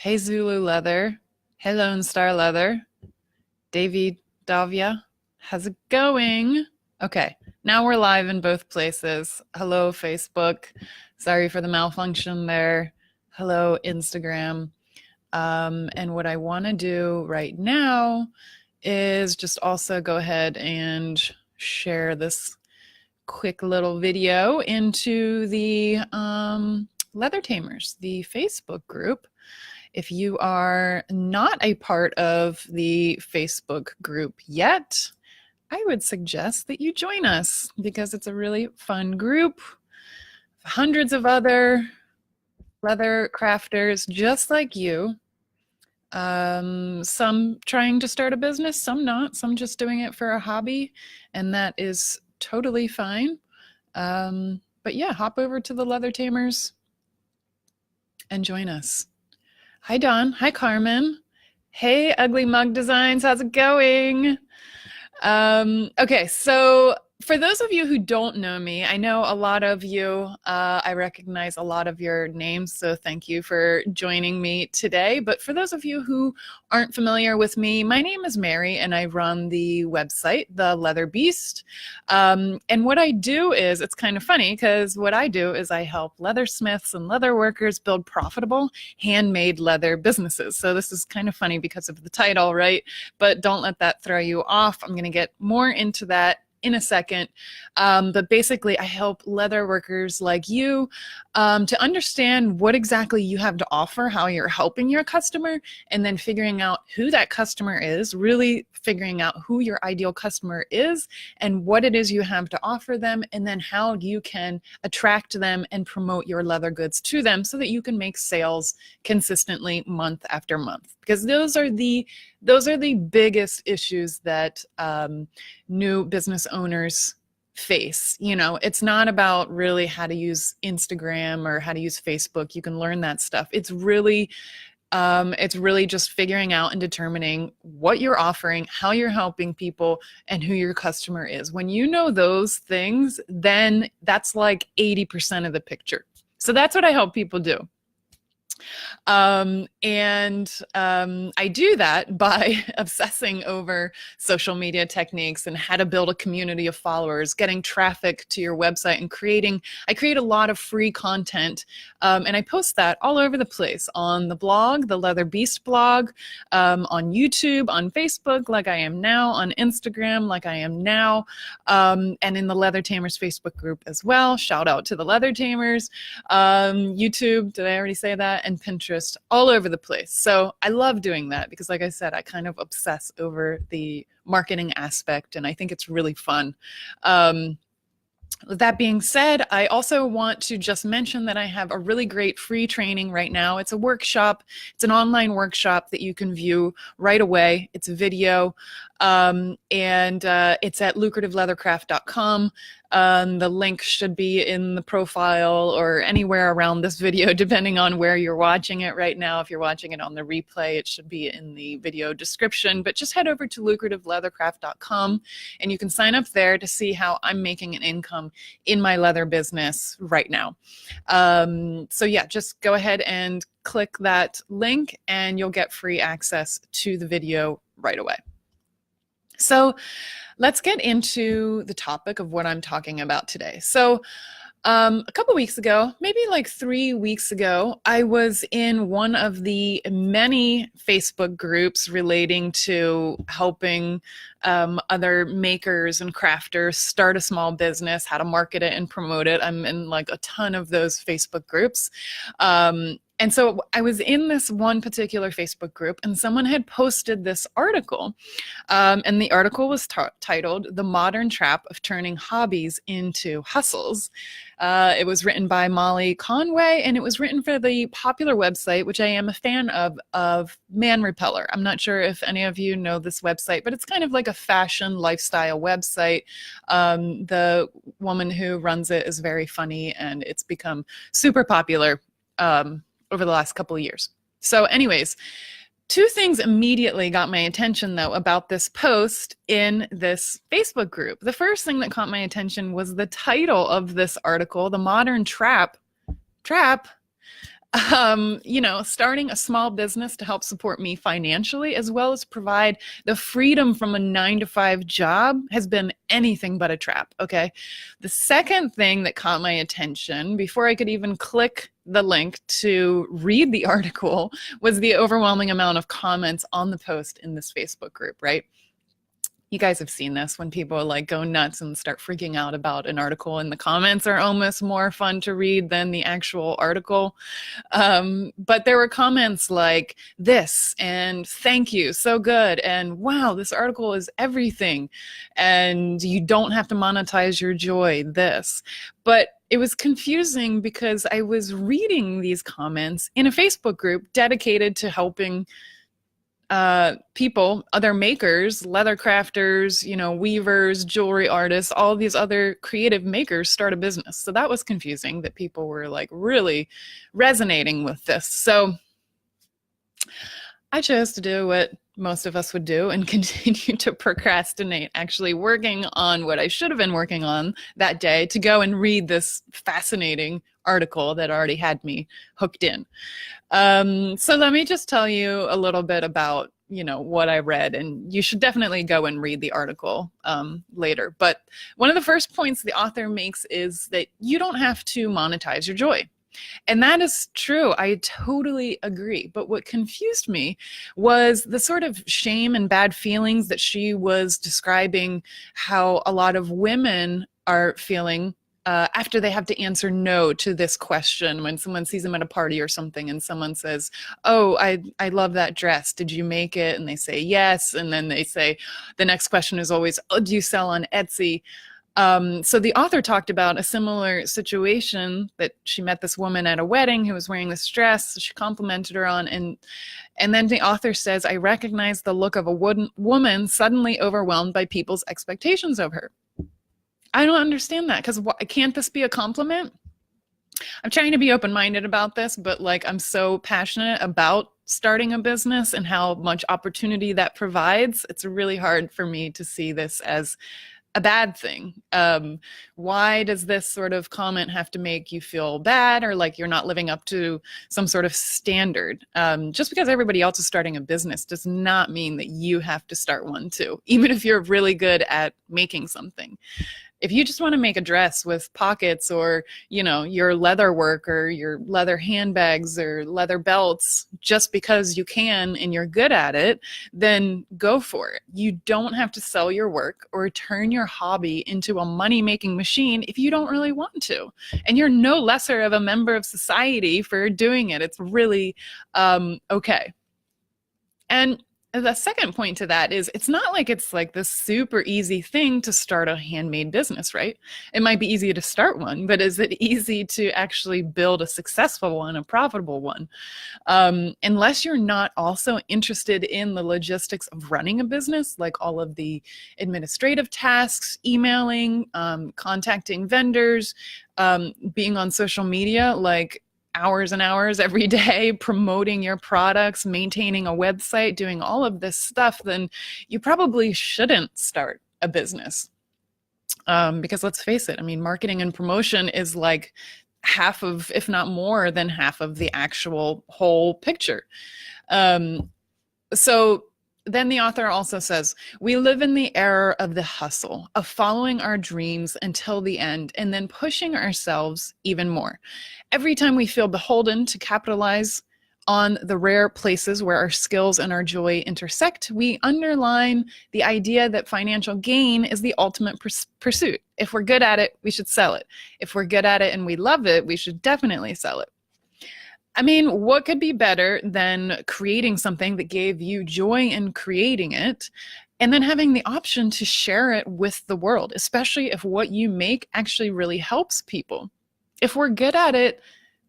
Hey Zulu Leather. Hey Lone Star Leather. Davy Davia. How's it going? Okay, now we're live in both places. Hello, Facebook. Sorry for the malfunction there. Hello, Instagram. And what I want to do right now is just also go ahead and share this quick little video into the Leather Tamers, the Facebook group. If you are not a part of the Facebook group yet, I would suggest that you join us because it's a really fun group. Hundreds of other leather crafters just like you. Some trying to start a business, some not, some just doing it for a hobby, and that is totally fine. But yeah, hop over to the Leather Tamers and join us. Hi, Don. Hi, Carmen. Hey, Ugly Mug Designs. How's it going? Okay, so for those of you who don't know me, I know a lot of you, I recognize a lot of your names, so thank you for joining me today. But for those of you who aren't familiar with me, my name is Mary and I run the website, The Leather Beast. And what I do is, it's kind of funny because what I do is I help leathersmiths and leather workers build profitable handmade leather businesses. So this is kind of funny because of the title, right? But don't let that throw you off. I'm going to get more into that in a second. But basically, I help leather workers like you to understand what exactly you have to offer, how you're helping your customer, and then figuring out who that customer is, really figuring out who your ideal customer is and what it is you have to offer them, and then how you can attract them and promote your leather goods to them so that you can make sales consistently month after month. Because those are the biggest issues that new business owners face. You know, it's not about really how to use Instagram or how to use Facebook. You can learn that stuff. It's really just figuring out and determining what you're offering, how you're helping people, and who your customer is. When you know those things, then that's like 80% of the picture. So that's what I help people do. I do that by obsessing over social media techniques and how to build a community of followers, getting traffic to your website, and I create a lot of free content. And I post that all over the place on the blog, the Leather Beast blog, on YouTube, on Facebook, like I am now, on Instagram, like I am now, and in the Leather Tamers Facebook group as well. Shout out to the Leather Tamers. YouTube, did I already say that? And Pinterest, all over the place. So I love doing that because, like I said, I kind of obsess over the marketing aspect, and I think it's really fun. With that being said, I also want to just mention that I have a really great free training right now. It's a workshop. It's an online workshop that you can view right away. It's a video, and it's at lucrativeleathercraft.com. The link should be in the profile or anywhere around this video, depending on where you're watching it right now. If you're watching it on the replay, it should be in the video description. But just head over to lucrativeleathercraft.com and you can sign up there to see how I'm making an income in my leather business right now. So yeah, just go ahead and click that link and you'll get free access to the video right away. So let's get into the topic of what I'm talking about today. So a couple weeks ago, maybe like 3 weeks ago, I was in one of the many Facebook groups relating to helping other makers and crafters start a small business, how to market it and promote it. I'm in like a ton of those Facebook groups. And so I was in this one particular Facebook group and someone had posted this article. And the article was titled, "The Modern Trap of Turning Hobbies into Hustles." It was written by Molly Conway, and it was written for the popular website, which I am a fan of Man Repeller. I'm not sure if any of you know this website, but it's kind of like a fashion lifestyle website. The woman who runs it is very funny, and it's become super popular over the last couple of years. So anyways, two things immediately got my attention, though, about this post in this Facebook group. The first thing that caught my attention was the title of this article, "The Modern Trap." Starting a small business to help support me financially, as well as provide the freedom from a 9 to 5 job, has been anything but a trap. Okay. The second thing that caught my attention before I could even click the link to read the article was the overwhelming amount of comments on the post in this Facebook group, right? You guys have seen this when people like go nuts and start freaking out about an article, and the comments are almost more fun to read than the actual article. But there were comments like this and thank you, so good, and wow, this article is everything, and you don't have to monetize your joy, this. But it was confusing because I was reading these comments in a Facebook group dedicated to helping people, other makers, leather crafters, weavers, jewelry artists, all these other creative makers start a business. So that was confusing that people were like really resonating with this. So I chose to do what most of us would do and continue to procrastinate actually working on what I should have been working on that day, to go and read this fascinating article that already had me hooked in. So let me just tell you a little bit about, what I read, and you should definitely go and read the article later. But one of the first points the author makes is that you don't have to monetize your joy. And that is true. I totally agree. But what confused me was the sort of shame and bad feelings that she was describing how a lot of women are feeling after they have to answer no to this question when someone sees them at a party or something and someone says, oh, I love that dress. Did you make it? And they say yes. And then they say, the next question is always, oh, do you sell on Etsy? So the author talked about a similar situation that she met this woman at a wedding who was wearing this dress. She complimented her on, and then the author says, I recognize the look of a woman suddenly overwhelmed by people's expectations of her. I don't understand that, because can't this be a compliment? I'm trying to be open-minded about this, but I'm so passionate about starting a business and how much opportunity that provides. It's really hard for me to see this as a bad thing. Why does this sort of comment have to make you feel bad or like you're not living up to some sort of standard? Just because everybody else is starting a business does not mean that you have to start one too, even if you're really good at making something. If you just want to make a dress with pockets, or, your leather work or your leather handbags or leather belts, just because you can and you're good at it, then go for it. You don't have to sell your work or turn your hobby into a money-making machine if you don't really want to. And you're no lesser of a member of society for doing it. It's really okay. And the second point to that is, it's not like it's like this super easy thing to start a handmade business, right? It might be easy to start one, but is it easy to actually build a successful one, a profitable one? Unless you're not also interested in the logistics of running a business, like all of the administrative tasks, emailing, contacting vendors, being on social media, like hours and hours every day, promoting your products, maintaining a website, doing all of this stuff, then you probably shouldn't start a business. Because let's face it, marketing and promotion is like half of, if not more than half of the actual whole picture. So then the author also says, we live in the era of the hustle, of following our dreams until the end, and then pushing ourselves even more. Every time we feel beholden to capitalize on the rare places where our skills and our joy intersect, we underline the idea that financial gain is the ultimate pursuit. If we're good at it, we should sell it. If we're good at it and we love it, we should definitely sell it. What could be better than creating something that gave you joy in creating it, and then having the option to share it with the world, especially if what you make actually really helps people? If we're good at it,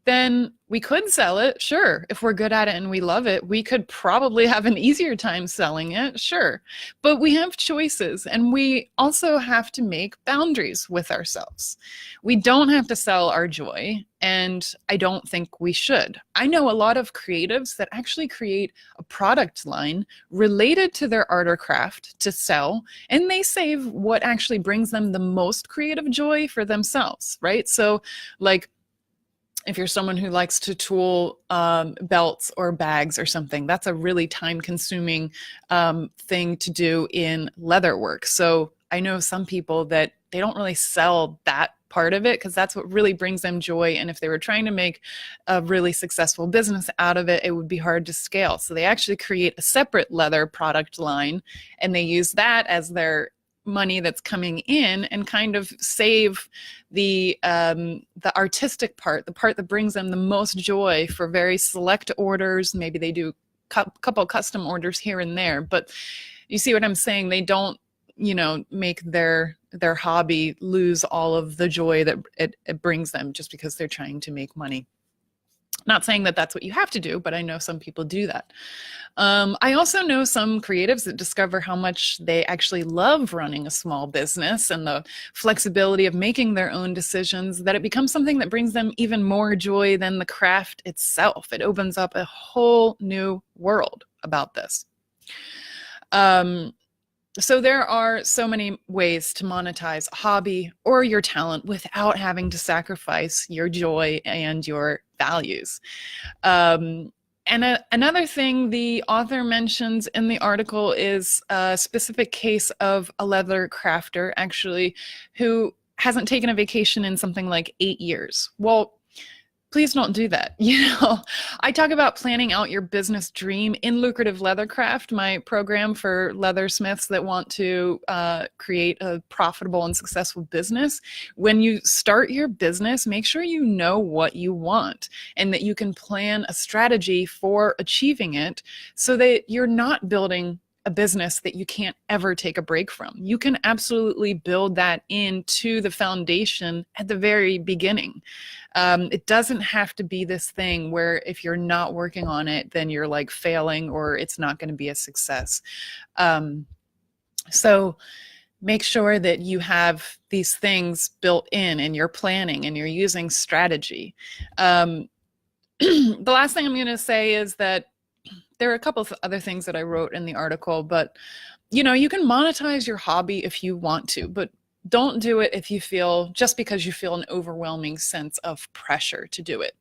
then we could sell it, sure. If we're good at it and we love it, we could probably have an easier time selling it, sure. But we have choices, and we also have to make boundaries with ourselves. We don't have to sell our joy, and I don't think we should. I know a lot of creatives that actually create a product line related to their art or craft to sell, and they save what actually brings them the most creative joy for themselves, right? So If you're someone who likes to tool belts or bags or something, that's a really time consuming thing to do in leather work. So I know some people that they don't really sell that part of it because that's what really brings them joy. And if they were trying to make a really successful business out of it, it would be hard to scale. So they actually create a separate leather product line and they use that as their money that's coming in and kind of save the artistic part, the part that brings them the most joy for very select orders. Maybe they do a couple custom orders here and there, but you see what I'm saying? They don't, make their hobby lose all of the joy that it brings them just because they're trying to make money. Not saying that that's what you have to do, but I know some people do that. I also know some creatives that discover how much they actually love running a small business and the flexibility of making their own decisions, that it becomes something that brings them even more joy than the craft itself. It opens up a whole new world about this. So there are so many ways to monetize a hobby or your talent without having to sacrifice your joy and your values. And another thing the author mentions in the article is a specific case of a leather crafter, actually, who hasn't taken a vacation in something like 8 years. Well, please don't do that. I talk about planning out your business dream in Lucrative Leathercraft, my program for leathersmiths that want to create a profitable and successful business. When you start your business, make sure you know what you want and that you can plan a strategy for achieving it so that you're not building a business that you can't ever take a break from. You can absolutely build that into the foundation at the very beginning. It doesn't have to be this thing where if you're not working on it, then you're like failing or it's not going to be a success. So make sure that you have these things built in your planning and you're using strategy. The last thing I'm going to say is that there are a couple of other things that I wrote in the article, but you can monetize your hobby if you want to, but don't do it if you feel, just because you feel an overwhelming sense of pressure to do it.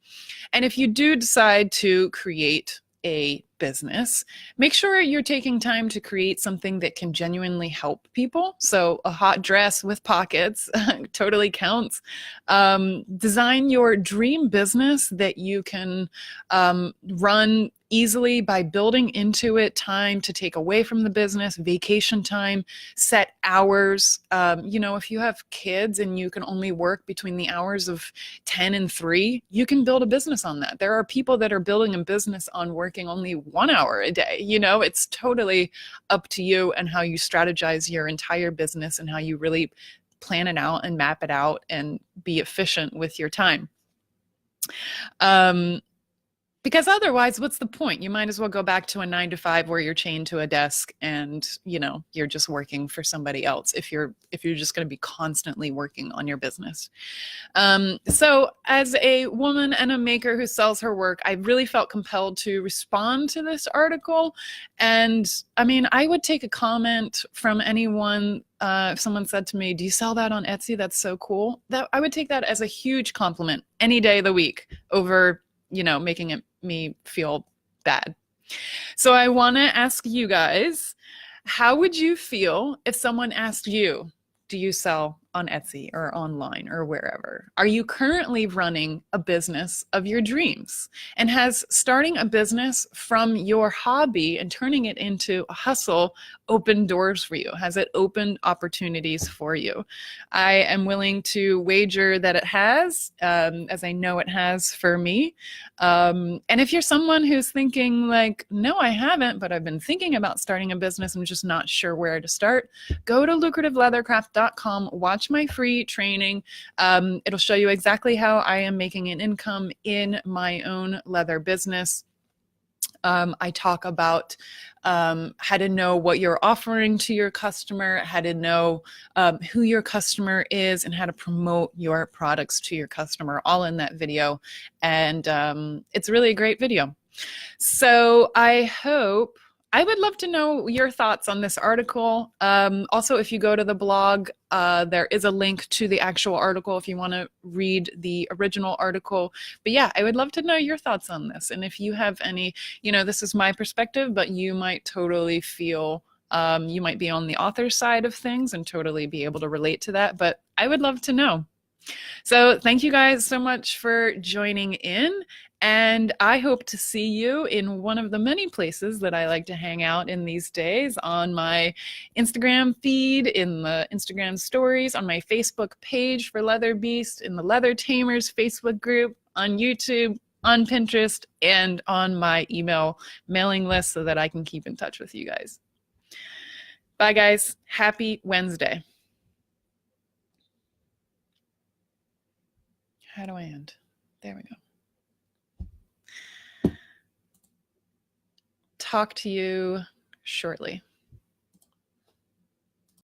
And if you do decide to create a business, make sure you're taking time to create something that can genuinely help people. So a hot dress with pockets totally counts. Design your dream business that you can run easily by building into it time to take away from the business, vacation time, set hours. If you have kids and you can only work between the hours of 10 and 3, you can build a business on that. There are people that are building a business on working only 1 hour a day. It's totally up to you and how you strategize your entire business and how you really plan it out and map it out and be efficient with your time. Because otherwise, what's the point? You might as well go back to a 9-to-5 where you're chained to a desk and, you're just working for somebody else if you're just going to be constantly working on your business. So as a woman and a maker who sells her work, I really felt compelled to respond to this article. And I would take a comment from anyone. If someone said to me, "Do you sell that on Etsy? That's so cool." I would take that as a huge compliment any day of the week over making me feel bad. So I want to ask you guys, how would you feel if someone asked you, do you sell on Etsy or online or wherever? Are you currently running a business of your dreams? And has starting a business from your hobby and turning it into a hustle opened doors for you? Has it opened opportunities for you? I am willing to wager that it has, as I know it has for me. And if you're someone who's thinking like, no, I haven't, but I've been thinking about starting a business, I'm just not sure where to start, go to lucrativeleathercraft.com, watch my free training. It'll show you exactly how I am making an income in my own leather business. I talk about how to know what you're offering to your customer, how to know who your customer is, and how to promote your products to your customer, all in that video. And it's really a great video. So I hope I would love to know your thoughts on this article. Also, if you go to the blog, there is a link to the actual article if you want to read the original article. But yeah, I would love to know your thoughts on this. And if you have any, this is my perspective, but you might totally feel, you might be on the author's side of things and totally be able to relate to that. But I would love to know. So thank you guys so much for joining in. And I hope to see you in one of the many places that I like to hang out in these days, on my Instagram feed, in the Instagram stories, on my Facebook page for Leather Beast, in the Leather Tamers Facebook group, on YouTube, on Pinterest, and on my email mailing list so that I can keep in touch with you guys. Bye, guys. Happy Wednesday. How do I end? There we go. Talk to you shortly.